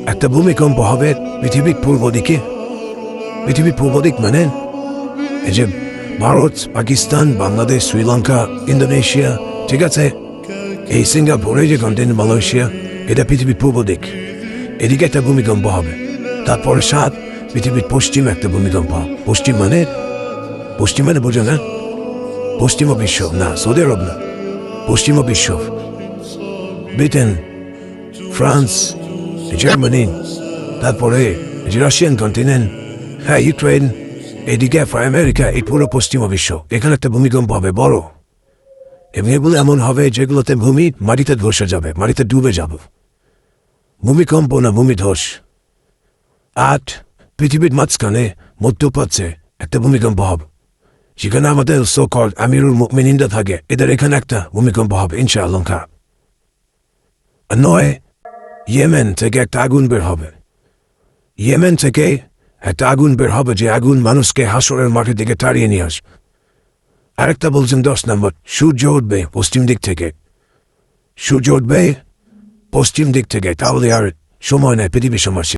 একটা ভূমিকম্প হবে পৃথিবীর পূর্ব দিকে। পৃথিবীর পূর্ব দিক মানে এই যে ভারত, পাকিস্তান, বাংলাদেশ, শ্রীলঙ্কা, ইন্দোনেশিয়া, ঠিক আছে, এই সিঙ্গাপুরে যে কন্টিনেন্ট মালয়েশিয়া, এটা পৃথিবীর পূর্ব দিক। এদিকে একটা ভূমিকম্প হবে। তারপরে পৃথিবীর পশ্চিমে একটা ভূমিকম্প হবে। পশ্চিম মানে বোঝো না, পশ্চিম বিশ্ব না, সৌদি আরব না, পশ্চিম বিশ্ব, ব্রিটেন, ফ্রান্স, জার্মানি, তারপরে রাশিয়ান কন্টিনেন্ট, হ্যাঁ ইউক্রেন, এদিকে আমেরিকা, এই পুরো পশ্চিম বিশ্ব, এখানে একটা ভূমিকম্প হবে বড়। এবং এগুলো এমন হবে যেগুলোতে ভূমি মাটিতে ধসে যাবে, মাটিতে ডুবে যাবে। ভূমিকম্প না ভূমিধস। পৃথিবীর মাঝখানে মধ্যপ্রাচ্যে একটা ভূমিকম্প হবে, সেখানে আমাদের সো-কল্ড আমিরুল মুমিনিনরা থাকে, এদের এখানে একটা ভূমিকম্প হবে ইনশাআল্লাহ। নয়, ইয়েমেন থেকে একটা আগুন বের হবে। ইয়েমেন থেকে একটা আগুন বের হবে, যে আগুন মানুষকে হাসরের মাটির দিকে তাড়িয়ে নিয়ে আসবে। আরেকটা বলছেন 10 নম্বর, সূর্য উঠবে পশ্চিম দিক থেকে। সূর্য উঠবে পশ্চিম দিক থেকে, তাহলে আর সময় নেই, পৃথিবীর সময়